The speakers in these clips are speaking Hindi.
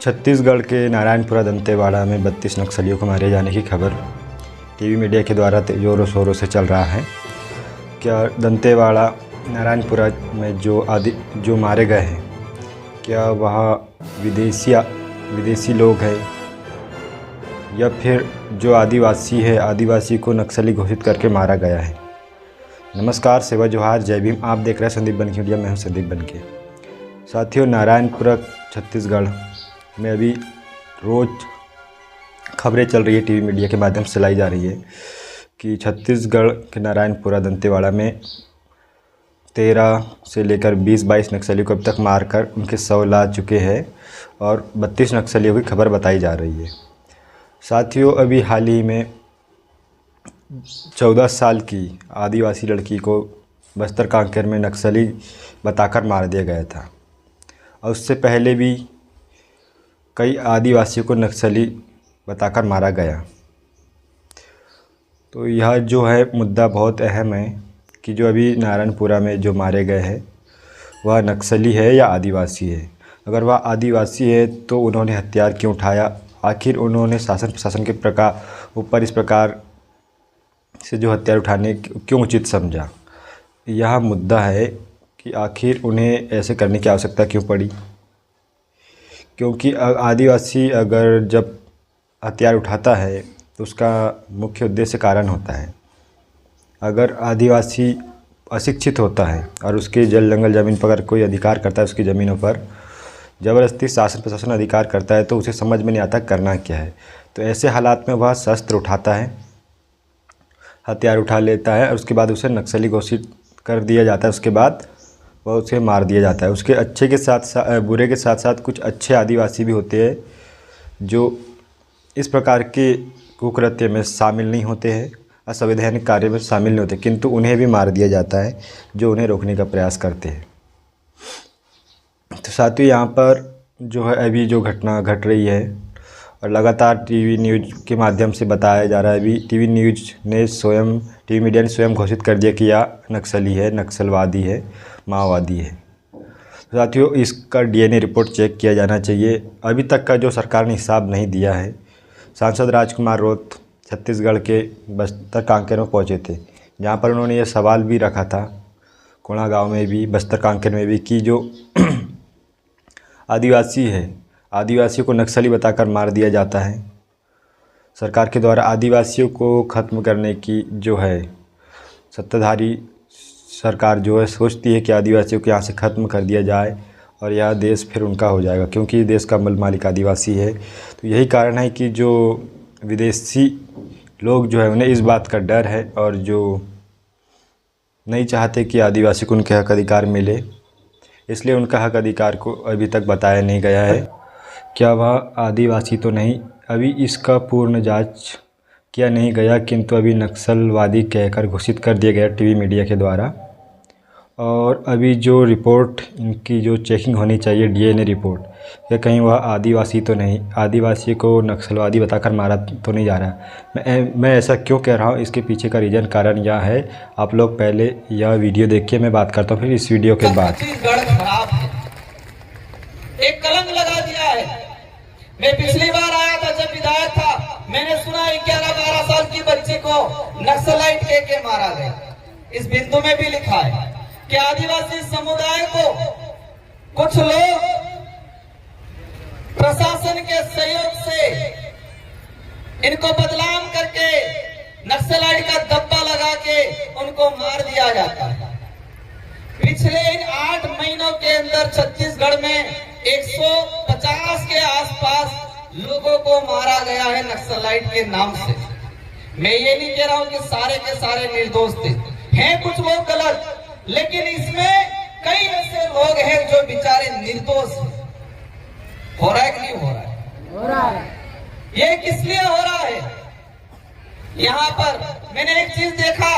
छत्तीसगढ़ के नारायणपुरा दंतेवाड़ा में 32 नक्सलियों को मारे जाने की खबर टीवी मीडिया के द्वारा ज़ोरों शोरों से चल रहा है। क्या दंतेवाड़ा नारायणपुरा में जो मारे गए हैं, क्या वह विदेशी लोग हैं या फिर जो आदिवासी है, आदिवासी को नक्सली घोषित करके मारा गया है? नमस्कार, सेवा जोहार, जय भीम। आप देख रहे हैं संदीप बनके मीडिया। मैं हूं संदीप बनके। साथियों, नारायणपुरा छत्तीसगढ़ में अभी रोज़ खबरें चल रही है, टीवी मीडिया के माध्यम से लाई जा रही है कि छत्तीसगढ़ के नारायणपुरा दंतेवाड़ा में 13 से लेकर 20-22 नक्सलियों को अब तक मारकर उनके शव ला चुके हैं और 32 नक्सलियों की खबर बताई जा रही है। साथियों, अभी हाल ही में 14 साल की आदिवासी लड़की को बस्तर कांकेर में नक्सली बताकर मार दिया गया था और उससे पहले भी कई आदिवासियों को नक्सली बताकर मारा गया। तो यह जो है मुद्दा बहुत अहम है कि जो अभी नारायणपुरा में जो मारे गए हैं वह नक्सली है या आदिवासी है। अगर वह आदिवासी है तो उन्होंने हथियार क्यों उठाया? आखिर उन्होंने शासन प्रशासन के ऊपर इस प्रकार से जो हथियार उठाने क्यों उचित समझा? यह मुद्दा है कि आखिर उन्हें ऐसे करने की आवश्यकता क्यों पड़ी। क्योंकि आदिवासी अगर जब हथियार उठाता है तो उसका मुख्य उद्देश्य कारण होता है। अगर आदिवासी अशिक्षित होता है और उसके जंगल ज़मीन पर अगर कोई अधिकार करता है, उसकी ज़मीनों पर ज़बरदस्ती शासन प्रशासन अधिकार करता है, तो उसे समझ में नहीं आता करना क्या है। तो ऐसे हालात में वह शस्त्र उठाता है, हथियार उठा लेता है और उसके बाद उसे नक्सली घोषित कर दिया जाता है। उसके बाद वह उसे मार दिया जाता है। उसके अच्छे के साथ बुरे के साथ साथ कुछ अच्छे आदिवासी भी होते हैं जो इस प्रकार के कुकृत्य में शामिल नहीं होते हैं, असंवैधानिक कार्य में शामिल नहीं होते, किंतु उन्हें भी मार दिया जाता है जो उन्हें रोकने का प्रयास करते हैं। तो साथ ही यहाँ पर जो है अभी जो घटना घट रही है और लगातार टीवी न्यूज़ के माध्यम से बताया जा रहा है। अभी टीवी मीडिया ने स्वयं घोषित कर दिया कि यह नक्सली है, नक्सलवादी है, माओवादी है। साथियों, इसका डीएनए रिपोर्ट चेक किया जाना चाहिए। अभी तक का जो सरकार ने हिसाब नहीं दिया है। सांसद राजकुमार रोत छत्तीसगढ़ के बस्तर कांकेर में पहुंचे थे, जहां पर उन्होंने ये सवाल भी रखा था, कोणा गांव में भी, बस्तर कांकेर में भी, कि जो आदिवासी है, आदिवासियों को नक्सली बताकर मार दिया जाता है। सरकार के द्वारा आदिवासियों को ख़त्म करने की जो है सत्ताधारी सरकार जो है सोचती है कि आदिवासियों को यहाँ से ख़त्म कर दिया जाए और यह देश फिर उनका हो जाएगा, क्योंकि देश का मूल मालिक आदिवासी है। तो यही कारण है कि जो विदेशी लोग जो है उन्हें इस बात का डर है और जो नहीं चाहते कि आदिवासी को उनके हक अधिकार मिले, इसलिए उनका हक अधिकार को अभी तक बताया नहीं गया है। क्या वह आदिवासी तो नहीं, अभी इसका पूर्ण जांच किया नहीं गया, किंतु अभी नक्सलवादी कहकर घोषित कर दिया गया टीवी मीडिया के द्वारा। और अभी जो रिपोर्ट इनकी जो चेकिंग होनी चाहिए, डीएनए रिपोर्ट, कि कहीं वह आदिवासी तो नहीं, आदिवासी को नक्सलवादी बताकर मारा तो नहीं जा रहा। मैं ऐसा क्यों कह रहा हूँ, इसके पीछे का रीज़न कारण यह है। आप लोग पहले यह वीडियो देखिए, मैं बात करता हूँ फिर इस वीडियो के बाद। एक कलंक लगा दिया है। मैं पिछली बार आया था जब विधायक था, मैंने सुना 11-12 साल की बच्ची को नक्सलाइट के मारा गया। इस बिंदु में भी लिखा है कि आदिवासी समुदाय को कुछ लोग प्रशासन के सहयोग से इनको बदनाम करके नक्सलाइट का धब्बा लगा के उनको मार दिया जाता है। पिछले इन 8 महीनों के अंदर छत्तीसगढ़ में 150 के आसपास लोगों को मारा गया है नक्सलाइट के नाम से। मैं ये नहीं कह रहा हूं कि सारे के सारे निर्दोष थे, हैं कुछ लोग गलत, लेकिन इसमें कई ऐसे लोग हैं जो बेचारे निर्दोष हैं। हो रहा है कि नहीं हो रहा है? हो रहा है। ये किस लिए हो रहा है? यहाँ पर मैंने एक चीज देखा,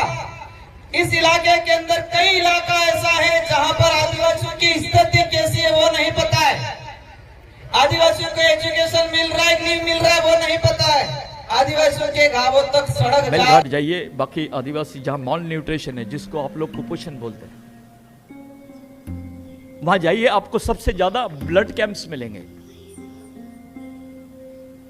इस इलाके के अंदर कई इलाका ऐसा है जहां पर आदिवासियों की स्थिति कैसी है वो नहीं पता है। आदिवासियों को एजुकेशन मिल रहा है कि नहीं मिल रहा है वो नहीं पता है। आदिवासियों के गांवों तक सड़क घाट जाइए, बाकी आदिवासी जहां मॉल न्यूट्रिशन है, जिसको आप लोग कुपोषण बोलते हैं, वहां जाइए, आपको सबसे ज्यादा ब्लड कैंप्स मिलेंगे।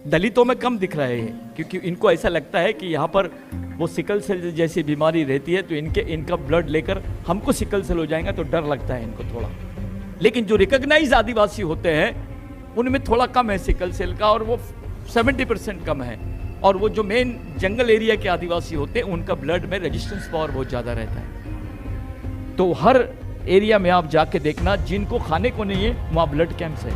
दलितों में कम दिख रहे हैं, क्योंकि इनको ऐसा लगता है कि यहाँ पर वो सिकल सेल जैसी बीमारी रहती है, तो इनका ब्लड लेकर हमको सिकल सेल हो जाएगा, तो डर लगता है इनको थोड़ा। लेकिन जो रिकॉग्नाइज आदिवासी होते हैं उनमें थोड़ा कम है सिकल सेल का, और वो 70% कम है। और वो जो मेन जंगल एरिया के आदिवासी होते हैं उनका ब्लड में रेजिस्टेंस पावर बहुत ज़्यादा रहता है। तो हर एरिया में आप जाके देखना, जिनको खाने को नहीं है वहाँ ब्लड कैंप्स है।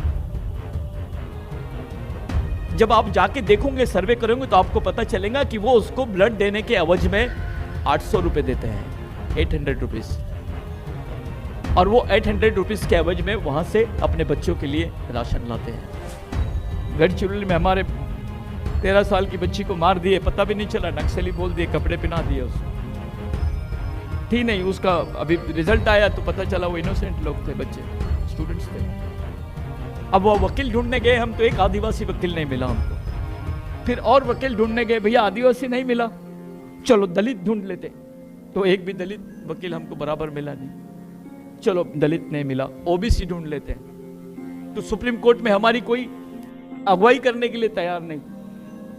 जब आप जाके देखोगे, सर्वे करोगे, तो आपको पता चलेगा कि वो उसको ब्लड देने के एवज में 800 रुपये देते हैं, 800 रुपीज़। और वो 800 रुपीज़ के एवज में वहाँ से अपने बच्चों के लिए राशन लाते हैं। गढ़चिरौली में हमारे 13 साल की बच्ची को मार दिए, पता भी नहीं चला, नक्सली बोल दिए, कपड़े पहना दिए उसको। थी नहीं, उसका अभी रिजल्ट आया तो पता चला वो इनोसेंट लोग थे, बच्चे स्टूडेंट्स थे। अब वो वकील ढूंढने गए हम, तो एक आदिवासी वकील नहीं मिला हमको। फिर और वकील ढूंढने गए, भैया आदिवासी नहीं मिला, चलो दलित ढूंढ लेते। तो एक भी दलित वकील हमको बराबर मिला नहीं। चलो दलित नहीं मिला, ओबीसी ढूंढ लेते हैं। तो सुप्रीम कोर्ट में हमारी कोई अगुवाई करने के लिए तैयार नहीं।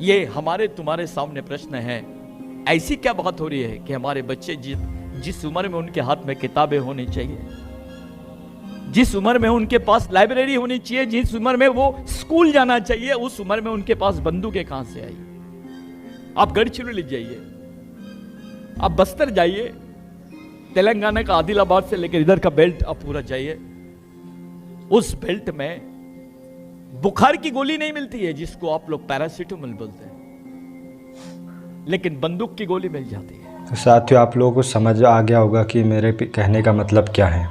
ये हमारे तुम्हारे सामने प्रश्न है। ऐसी क्या बात हो रही है कि हमारे बच्चे जिस उम्र में उनके हाथ में किताबें होनी चाहिए, जिस उम्र में उनके पास लाइब्रेरी होनी चाहिए, जिस उम्र में वो स्कूल जाना चाहिए, उस उम्र में उनके पास बंदूकें कहां से आई? आप गढ़चिरौली जाइए, आप बस्तर जाइए, तेलंगाना का आदिलाबाद से लेकर इधर का बेल्ट आप पूरा जाइए, उस बेल्ट में बुखार की गोली नहीं मिलती है, जिसको आप लोग पैरासीटामोल बोलते हैं, लेकिन बंदूक की गोली मिल जाती है। तो साथियों, आप लोगों को समझ आ गया होगा कि मेरे कहने का मतलब क्या है।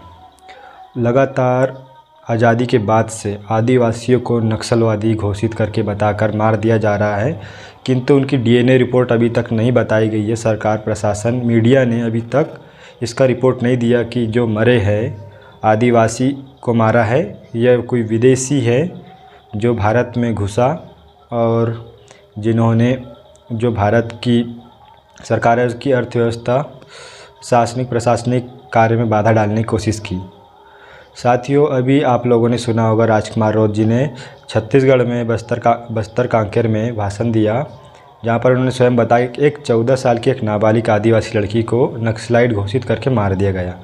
लगातार आज़ादी के बाद से आदिवासियों को नक्सलवादी घोषित करके बताकर मार दिया जा रहा है, किंतु उनकी डीएनए रिपोर्ट अभी तक नहीं बताई गई है। सरकार, प्रशासन, मीडिया ने अभी तक इसका रिपोर्ट नहीं दिया कि जो मरे हैं आदिवासी को मारा है या कोई विदेशी है जो भारत में घुसा और जिन्होंने जो भारत की सरकार की अर्थव्यवस्था, शासनिक प्रशासनिक कार्य में बाधा डालने की कोशिश की। साथियों, अभी आप लोगों ने सुना होगा राजकुमार राउत जी ने छत्तीसगढ़ में बस्तर कांकेर में भाषण दिया, जहां पर उन्होंने स्वयं बताया कि एक 14 साल की एक नाबालिग आदिवासी लड़की को नक्सलाइट घोषित करके मार दिया गया।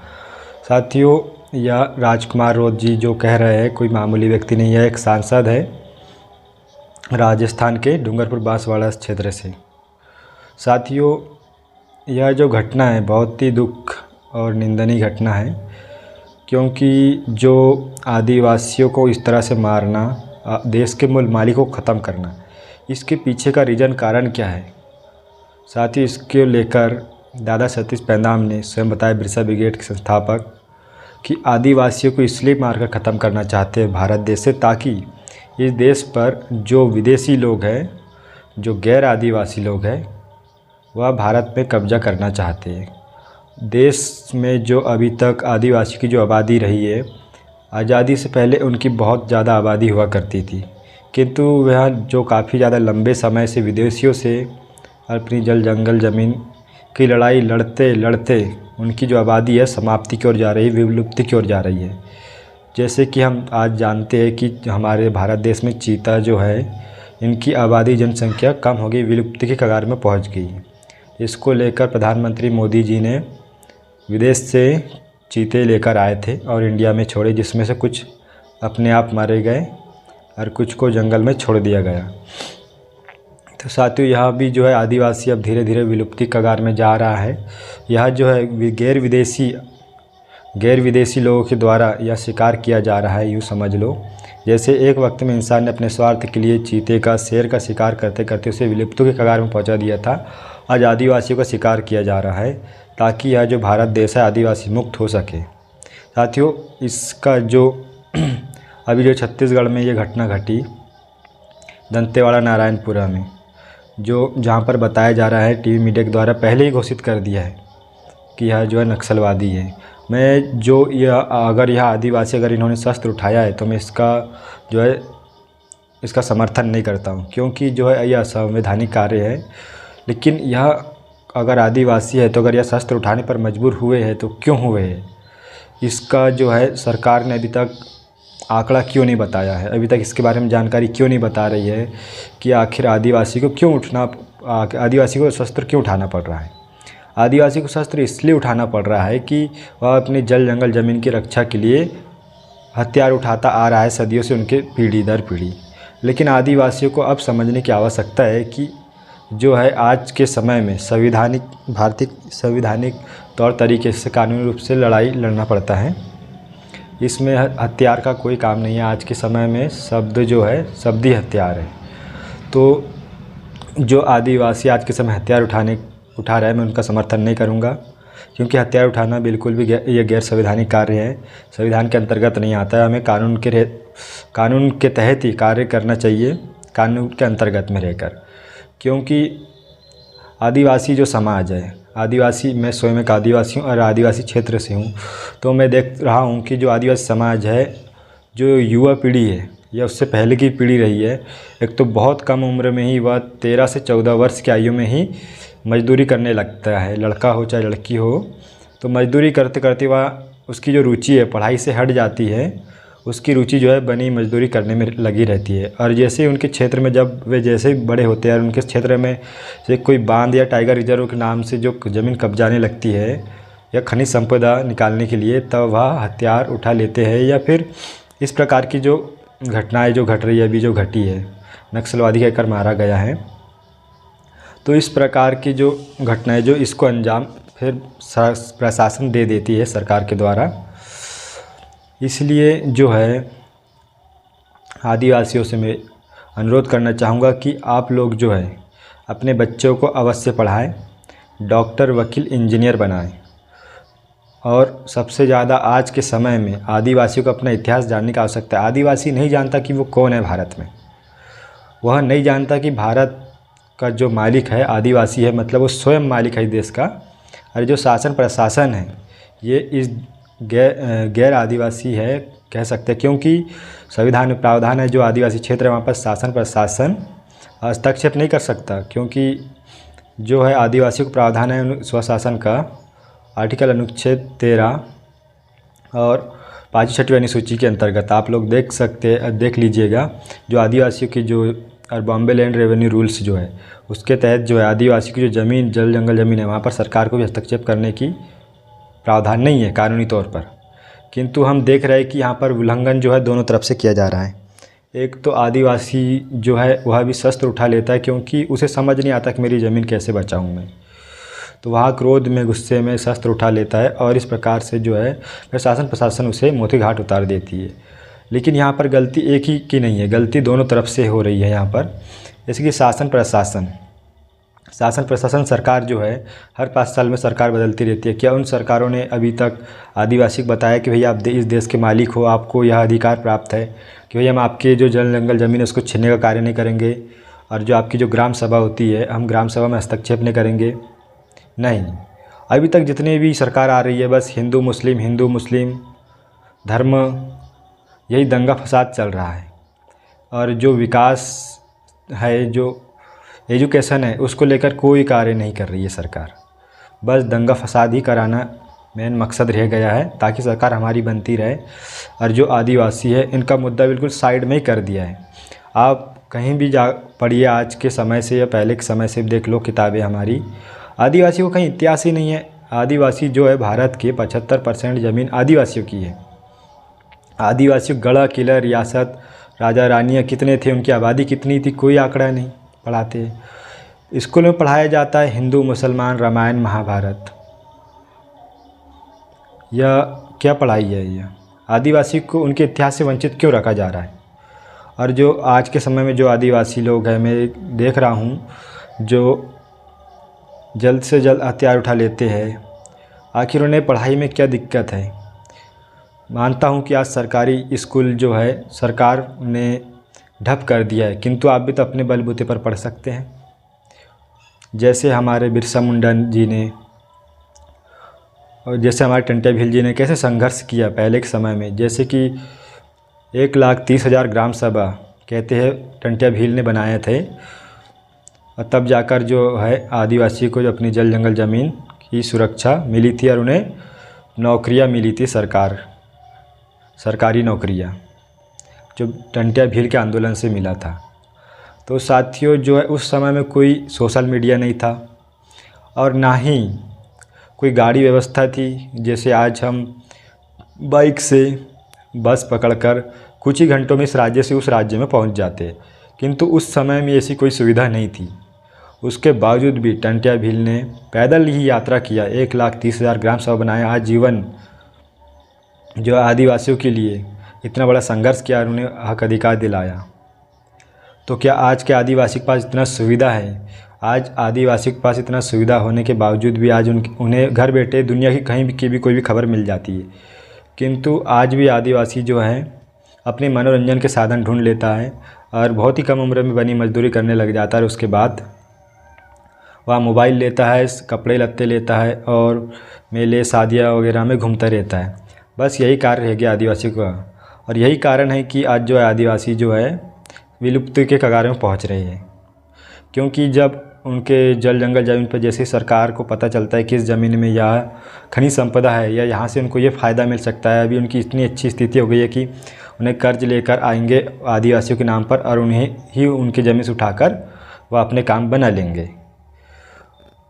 साथियों, यह राजकुमार राउत जी जो कह रहे हैं कोई मामूली व्यक्ति नहीं है, एक सांसद है राजस्थान के डूंगरपुर बांसवाड़ा क्षेत्र से। साथियों, यह जो घटना है बहुत ही दुख और निंदनीय घटना है, क्योंकि जो आदिवासियों को इस तरह से मारना, देश के मूल मालिकों को ख़त्म करना, इसके पीछे का रीज़न कारण क्या है? साथ ही इसके लेकर दादा सतीश पैंदाम ने स्वयं बताया, बिरसा ब्रिगेड के संस्थापक, कि आदिवासियों को इसलिए मारकर ख़त्म करना चाहते हैं भारत देश से, ताकि इस देश पर जो विदेशी लोग हैं, जो गैर आदिवासी लोग हैं, वह भारत में कब्जा करना चाहते हैं। देश में जो अभी तक आदिवासी की जो आबादी रही है, आज़ादी से पहले उनकी बहुत ज़्यादा आबादी हुआ करती थी, किंतु वह जो काफ़ी ज़्यादा लंबे समय से विदेशियों से अपनी जल जंगल ज़मीन की लड़ाई लड़ते लड़ते उनकी जो आबादी है समाप्ति की ओर जा रही है, विलुप्ति की ओर जा रही है। जैसे कि हम आज जानते हैं कि हमारे भारत देश में चीता जो है, इनकी आबादी जनसंख्या कम हो गई, विलुप्ति के कगार में पहुंच गई। इसको लेकर प्रधानमंत्री मोदी जी ने विदेश से चीते लेकर आए थे और इंडिया में छोड़े, जिसमें से कुछ अपने आप मारे गए और कुछ को जंगल में छोड़ दिया गया। तो साथियों, यहाँ भी जो है आदिवासी अब धीरे धीरे विलुप्ति कगार में जा रहा है। यह जो है गैर विदेशी लोगों के द्वारा यह शिकार किया जा रहा है, यूँ समझ लो। जैसे एक वक्त में इंसान ने अपने स्वार्थ के लिए चीते का, शेर का शिकार करते करते उसे विलुप्ति के कगार में पहुँचा दिया था। आज आदिवासियों का शिकार किया जा रहा है ताकि यह जो भारत देश है आदिवासी मुक्त हो सके। साथियों, इसका जो अभी जो छत्तीसगढ़ में ये घटना घटी दंतेवाड़ा नारायणपुरा में, जो जहाँ पर बताया जा रहा है टीवी मीडिया के द्वारा पहले ही घोषित कर दिया है कि यह जो है नक्सलवादी है। मैं जो यह अगर यह आदिवासी अगर इन्होंने शस्त्र उठाया है तो मैं इसका समर्थन नहीं करता हूँ, क्योंकि जो है यह असंवैधानिक कार्य है। लेकिन यह अगर आदिवासी है तो अगर यह शस्त्र उठाने पर मजबूर हुए हैं तो क्यों हुए हैं, इसका जो है सरकार ने अभी तक आंकड़ा क्यों नहीं बताया है, अभी तक इसके बारे में जानकारी क्यों नहीं बता रही है कि आखिर आदिवासी को शस्त्र क्यों उठाना पड़ रहा है। आदिवासी को शस्त्र इसलिए उठाना पड़ रहा है कि वह अपने जल जंगल ज़मीन की रक्षा के लिए हथियार उठाता आ रहा है सदियों से, उनके पीढ़ी दर पीढ़ी। लेकिन आदिवासियों को अब समझने की आवश्यकता है कि जो है आज के समय में भारतीय संविधानिक तौर तरीके से कानूनी रूप से लड़ाई लड़ना पड़ता है। इसमें हथियार का कोई काम नहीं है। आज के समय में शब्द जो है शब्द ही हथियार है। तो जो आदिवासी आज के समय हथियार उठा रहे हैं, मैं उनका समर्थन नहीं करूंगा, क्योंकि हथियार उठाना बिल्कुल भी ये गैर संवैधानिक कार्य है, संविधान के अंतर्गत नहीं आता है। हमें कानून के तहत ही कार्य करना चाहिए, कानून के अंतर्गत में रहकर। क्योंकि आदिवासी जो समाज है, मैं स्वयं एक आदिवासी हूँ और आदिवासी क्षेत्र से हूँ, तो मैं देख रहा हूँ कि जो आदिवासी समाज है, जो युवा पीढ़ी है या उससे पहले की पीढ़ी रही है, एक तो बहुत कम उम्र में ही वह 13 से 14 वर्ष की आयु में ही मजदूरी करने लगता है, लड़का हो चाहे लड़की हो। तो मजदूरी करते करते वह उसकी जो रुचि है पढ़ाई से हट जाती है, उसकी रुचि जो है बनी मजदूरी करने में लगी रहती है। और जैसे ही उनके क्षेत्र में जब वे जैसे बड़े होते हैं और उनके क्षेत्र में से कोई बांध या टाइगर रिजर्व के नाम से जो ज़मीन कब्जाने लगती है या खनिज संपदा निकालने के लिए, तब वह हथियार उठा लेते हैं। या फिर इस प्रकार की जो घटनाएं जो घट रही है, अभी जो घटी है, नक्सलवादी कहकर मारा गया है, तो इस प्रकार की जो घटनाएं जो इसको अंजाम फिर प्रशासन दे देती है सरकार के द्वारा। इसलिए जो है आदिवासियों से मैं अनुरोध करना चाहूँगा कि आप लोग जो है अपने बच्चों को अवश्य पढ़ाएं, डॉक्टर, वकील, इंजीनियर बनाएं। और सबसे ज़्यादा आज के समय में आदिवासियों को अपना इतिहास जानने की आवश्यकता है। आदिवासी नहीं जानता कि वो कौन है भारत में, वह नहीं जानता कि भारत का जो मालिक है आदिवासी है, मतलब वो स्वयं मालिक है देश का। और जो शासन प्रशासन है ये इस गैर आदिवासी है कह सकते हैं, क्योंकि संविधान में प्रावधान है जो आदिवासी क्षेत्र है वहाँ पर शासन प्रशासन हस्तक्षेप नहीं कर सकता, क्योंकि जो है आदिवासियों को प्रावधान है स्वशासन का, आर्टिकल अनुच्छेद 13 और 5वीं अनुसूची के अंतर्गत। आप लोग देख लीजिएगा जो आदिवासियों की जो और बॉम्बे लैंड रेवेन्यू रूल्स जो है उसके तहत जो है आदिवासी की जो ज़मीन जल जंगल ज़मीन है वहाँ पर सरकार को भी हस्तक्षेप करने की प्रावधान नहीं है कानूनी तौर पर। किंतु हम देख रहे हैं कि यहाँ पर उल्लंघन जो है दोनों तरफ से किया जा रहा है। एक तो आदिवासी जो है वह भी शस्त्र उठा लेता है, क्योंकि उसे समझ नहीं आता कि मेरी ज़मीन कैसे बचाऊँ मैं, तो वहाँ क्रोध में गुस्से में शस्त्र उठा लेता है और इस प्रकार से जो है प्रशासन उसे मोती घाट उतार देती है। लेकिन यहाँ पर गलती एक ही की नहीं है, गलती दोनों तरफ से हो रही है यहाँ पर। जैसे कि शासन प्रशासन सरकार जो है हर 5 साल में सरकार बदलती रहती है। क्या उन सरकारों ने अभी तक आदिवासी को बताया कि भैया आप इस देश के मालिक हो, आपको यह अधिकार प्राप्त है कि भैया हम आपके जो जल जंगल ज़मीन है उसको छीनने का कार्य नहीं करेंगे, और जो आपकी जो ग्राम सभा होती है हम ग्राम सभा में हस्तक्षेप नहीं करेंगे? नहीं, अभी तक जितनी भी सरकार आ रही है बस हिंदू मुस्लिम धर्म, यही दंगा फसाद चल रहा है। और जो विकास है, जो एजुकेशन है, उसको लेकर कोई कार्य नहीं कर रही है सरकार। बस दंगा फसाद ही कराना मेन मकसद रह गया है, ताकि सरकार हमारी बनती रहे। और जो आदिवासी है इनका मुद्दा बिल्कुल साइड में ही कर दिया है। आप कहीं भी जा पढ़िए, आज के समय से या पहले के समय से देख लो किताबें हमारी, आदिवासी को कहीं इतिहास ही नहीं है। आदिवासी जो है भारत के 75% ज़मीन आदिवासियों की है। आदिवासियों गढ़ किला रियासत राजा रानियाँ कितने थे, उनकी आबादी कितनी थी, कोई आंकड़ा नहीं पढ़ाते। स्कूल में पढ़ाया जाता है हिंदू मुसलमान रामायण महाभारत, यह क्या पढ़ाई है? यह आदिवासी को उनके इतिहास से वंचित क्यों रखा जा रहा है? और जो आज के समय में जो आदिवासी लोग हैं, मैं देख रहा हूँ जो जल्द से जल्द हथियार उठा लेते हैं। आखिर उन्हें पढ़ाई में क्या दिक्कत है? मानता हूँ कि आज सरकारी स्कूल जो है सरकार ने ढप कर दिया है, किंतु आप भी तो अपने बलबूते पर पढ़ सकते हैं। जैसे हमारे बिरसा मुंडा जी ने और जैसे हमारे टंट्या भील जी ने कैसे संघर्ष किया पहले के समय में। जैसे कि 1,30,000 ग्राम सभा कहते हैं टंट्या भील ने बनाए थे, और तब जाकर जो है आदिवासी को जो अपनी जल जंगल ज़मीन की सुरक्षा मिली थी और उन्हें नौकरियां मिली थी, सरकारी नौकरियां। जो टंटिया भील के आंदोलन से मिला था। तो साथियों जो है उस समय में कोई सोशल मीडिया नहीं था और ना ही कोई गाड़ी व्यवस्था थी। जैसे आज हम बाइक से बस पकड़कर कुछ ही घंटों में इस राज्य से उस राज्य में पहुंच जाते, किंतु उस समय में ऐसी कोई सुविधा नहीं थी। उसके बावजूद भी टंटिया भील ने पैदल ही यात्रा किया, 1,30,000 ग्राम सभा बनाया, आजीवन जो आदिवासियों के लिए इतना बड़ा संघर्ष किया और उन्हें हक अधिकार दिलाया। तो क्या आज के आदिवासी के पास इतना सुविधा है? आज आदिवासी के पास इतना सुविधा होने के बावजूद भी आज उन्हें घर बैठे दुनिया की कहीं की भी कोई भी खबर मिल जाती है, किंतु आज भी आदिवासी जो है अपने मनोरंजन के साधन ढूंढ लेता है और बहुत ही कम उम्र में बनी मजदूरी करने लग जाता है। उसके बाद वह मोबाइल लेता है, कपड़े लत्ते लेता है और मेले शादियाँ वगैरह में घूमता रहता है। बस यही कार्य रह गया आदिवासी का, और यही कारण है कि आज जो है आदिवासी जो है विलुप्ति के कगार में पहुंच रहे हैं। क्योंकि जब उनके जल जंगल ज़मीन पर जैसे सरकार को पता चलता है कि इस ज़मीन में यह खनिज संपदा है या यहाँ से उनको ये फ़ायदा मिल सकता है, अभी उनकी इतनी अच्छी स्थिति हो गई है कि उन्हें कर्ज लेकर आएंगे आदिवासियों के नाम पर और उन्हें ही उनकी ज़मीन से उठाकर वह अपने काम बना लेंगे।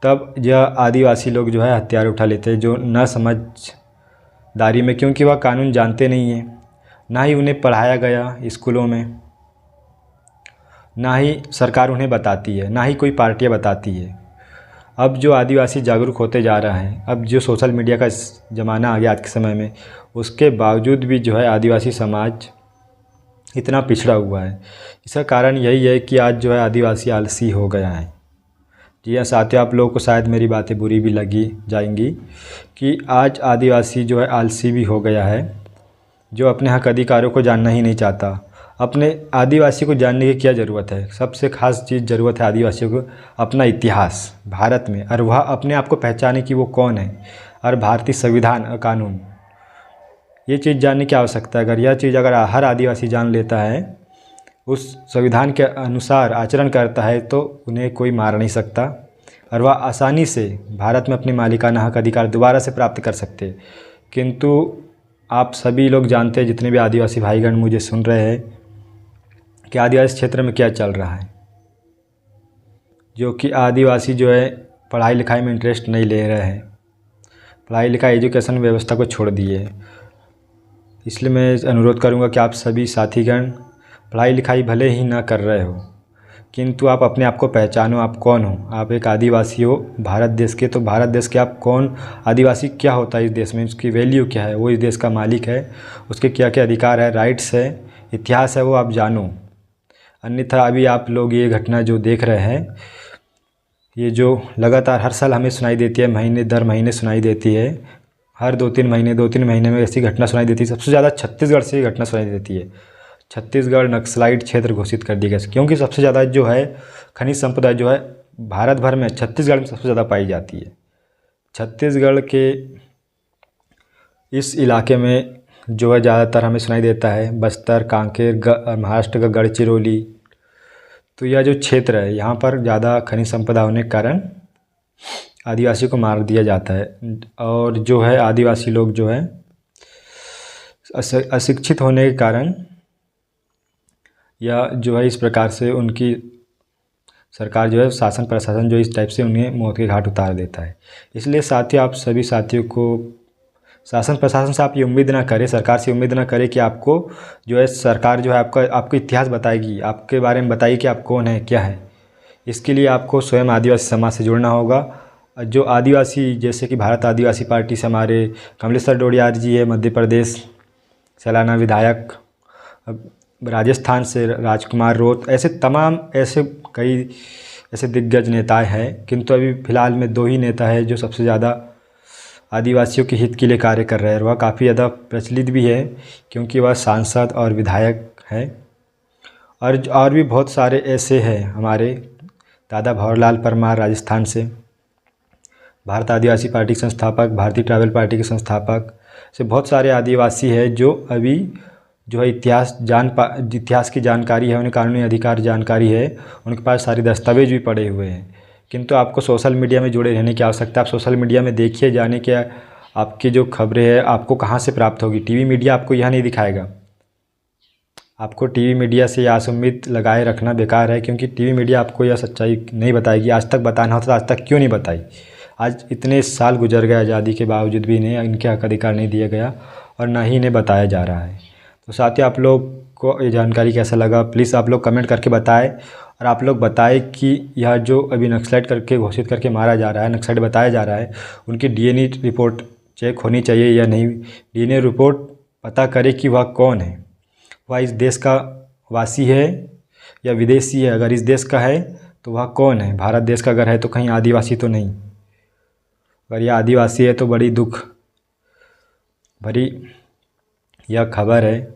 तब यह आदिवासी लोग जो है हथियार उठा लेते हैं, जो न समझदारी में, क्योंकि वह कानून जानते नहीं हैं, ना ही उन्हें पढ़ाया गया स्कूलों में, ना ही सरकार उन्हें बताती है, ना ही कोई पार्टियां बताती है। अब जो आदिवासी जागरूक होते जा रहा है, अब जो सोशल मीडिया का ज़माना आ गया आज के समय में, उसके बावजूद भी जो है आदिवासी समाज इतना पिछड़ा हुआ है। इसका कारण यही है कि आज जो है आदिवासी आलसी हो गया है। जी हाँ साथियों, आप लोगों को शायद मेरी बातें बुरी भी लगी जाएंगी कि आज आदिवासी जो है आलसी भी हो गया है, जो अपने हक अधिकारों को जानना ही नहीं चाहता। अपने आदिवासी को जानने की क्या ज़रूरत है? सबसे खास चीज़ ज़रूरत है आदिवासियों को अपना इतिहास भारत में, और वह अपने आप को पहचाने कि वो कौन है, और भारतीय संविधान और कानून, ये चीज़ जानने की आवश्यकता है। अगर हर आदिवासी जान लेता है, उस संविधान के अनुसार आचरण करता है, तो उन्हें कोई मार नहीं सकता और वह आसानी से भारत में अपनी मालिकाना हक अधिकार दोबारा से प्राप्त कर सकते। किंतु आप सभी लोग जानते हैं, जितने भी आदिवासी भाईगण मुझे सुन रहे हैं, कि आदिवासी क्षेत्र में क्या चल रहा है। जो कि आदिवासी जो है पढ़ाई लिखाई में इंटरेस्ट नहीं ले रहे हैं, पढ़ाई लिखाई एजुकेशन व्यवस्था को छोड़ दिए। इसलिए मैं अनुरोध करूंगा कि आप सभी साथीगण पढ़ाई लिखाई भले ही ना कर रहे हो, किंतु आप अपने आप को पहचानो, आप कौन हो। आप एक आदिवासी हो भारत देश के, तो भारत देश के आप कौन, आदिवासी क्या होता है इस देश में, उसकी वैल्यू क्या है, वो इस देश का मालिक है, उसके क्या क्या अधिकार है, राइट्स है, इतिहास है, वो आप जानो। अन्यथा अभी आप लोग ये घटना जो देख रहे हैं, ये जो लगातार हर साल हमें सुनाई देती है, महीने दर महीने सुनाई देती है, हर 2-3 महीने में ऐसी घटना सुनाई देती है। सबसे ज़्यादा छत्तीसगढ़ से ये घटना सुनाई देती है। छत्तीसगढ़ नक्सलाइट क्षेत्र घोषित कर दिया गया, क्योंकि सबसे ज़्यादा जो है खनिज संपदा जो है भारत भर में छत्तीसगढ़ में सबसे ज़्यादा पाई जाती है। छत्तीसगढ़ के इस इलाके में जो है ज़्यादातर हमें सुनाई देता है बस्तर, कांकेर, महाराष्ट्र का गढ़चिरौली। तो यह जो क्षेत्र है, यहाँ पर ज़्यादा खनिज संपदा होने के कारण आदिवासी को मार दिया जाता है। और जो है आदिवासी लोग जो है अशिक्षित होने के कारण, या जो है इस प्रकार से उनकी सरकार जो है शासन प्रशासन जो इस टाइप से उन्हें मौत के घाट उतार देता है। इसलिए साथियों, आप सभी साथियों को शासन प्रशासन से आप ये उम्मीद ना करें, सरकार से उम्मीद ना करें कि आपको जो है सरकार जो है आपको इतिहास बताएगी, आपके बारे में बताएगी कि आप कौन है, क्या है। इसके लिए आपको स्वयं आदिवासी समाज से जुड़ना होगा। जो आदिवासी, जैसे कि भारत आदिवासी पार्टी से हमारे कमलेश्वर डोडियार जी है, मध्य प्रदेश सालाना विधायक, राजस्थान से राजकुमार रोत, ऐसे तमाम कई ऐसे दिग्गज नेताएं हैं। किंतु अभी फ़िलहाल में 2 ही नेता है जो सबसे ज़्यादा आदिवासियों के हित के लिए कार्य कर रहे हैं। वह काफ़ी ज़्यादा प्रचलित भी है, क्योंकि वह सांसद और विधायक है। और भी बहुत सारे ऐसे हैं, हमारे दादा भंवरलाल परमार राजस्थान से, भारत आदिवासी पार्टी के संस्थापक, भारतीय ट्राइबल पार्टी के संस्थापक से बहुत सारे आदिवासी हैं जो अभी जो है इतिहास की जानकारी है, उन्हें कानूनी अधिकार जानकारी है, उनके पास सारे दस्तावेज भी पड़े हुए हैं। किंतु आपको सोशल मीडिया में जुड़े रहने की आवश्यकता है। आप सोशल मीडिया में देखिए, जाने के आपकी जो खबरें हैं आपको कहाँ से प्राप्त होगी। टीवी मीडिया आपको यह नहीं दिखाएगा, आपको टीवी मीडिया से आस उम्मीद लगाए रखना बेकार है, क्योंकि टीवी मीडिया आपको यह सच्चाई नहीं बताएगी। आज तक बताना होता तो आज तक क्यों नहीं बताई। आज इतने साल गुजर गए आज़ादी के बावजूद भी इन्हें इनके हक अधिकार नहीं दिया गया और ना ही इन्हें बताया जा रहा है। तो साथियों, आप लोग को ये जानकारी कैसा लगा प्लीज़ आप लोग कमेंट करके बताएं। और आप लोग बताएं कि यह जो अभी नक्सलाइट करके घोषित करके मारा जा रहा है, नक्सलाइट बताया जा रहा है, उनकी डीएनए रिपोर्ट चेक होनी चाहिए या नहीं। डीएनए रिपोर्ट पता करे कि वह कौन है, वह इस देश का वासी है या विदेशी है। अगर इस देश का है तो वह कौन है, भारत देश का अगर है तो कहीं आदिवासी तो नहीं। अगर यह आदिवासी है तो बड़ी दुख भरी यह खबर है,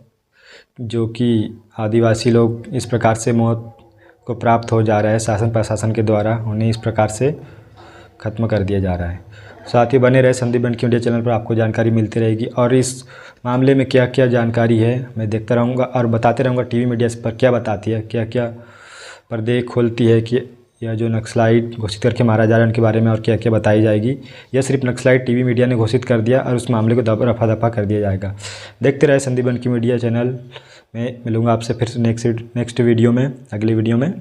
जो कि आदिवासी लोग इस प्रकार से मौत को प्राप्त हो जा रहा है शासन प्रशासन के द्वारा, उन्हें इस प्रकार से ख़त्म कर दिया जा रहा है। साथ ही बने रहे संदीप बंकी मीडिया चैनल पर, आपको जानकारी मिलती रहेगी और इस मामले में क्या क्या जानकारी है मैं देखता रहूँगा और बताते रहूँगा। टीवी मीडिया पर क्या बताती है, क्या क्या पर्दे खोलती है कि यह जो नक्सलाइट घोषित करके मारा जा रहा है उनके बारे में और क्या क्या बताई जाएगी। यह सिर्फ नक्सलाइट टीवी मीडिया ने घोषित कर दिया और उस मामले को रफा दफा कर दिया जाएगा। देखते रहे संदीप बंकी मीडिया चैनल में। मिलूँगा आपसे फिर नेक्स्ट वीडियो में, अगली वीडियो में।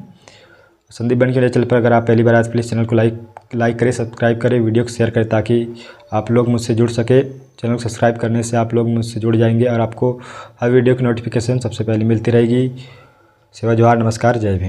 संदीप बंकी मीडिया चैनल पर अगर आप पहली बार आए तो प्लीज़ चैनल को लाइक करें, सब्सक्राइब करें, वीडियो को शेयर करें ताकि आप लोग मुझसे जुड़ सके। चैनल को सब्सक्राइब करने से आप लोग मुझसे जुड़ जाएंगे और आपको हर वीडियो की नोटिफिकेशन सबसे पहले मिलती रहेगी। सेवा जोहार, नमस्कार, जय भीम।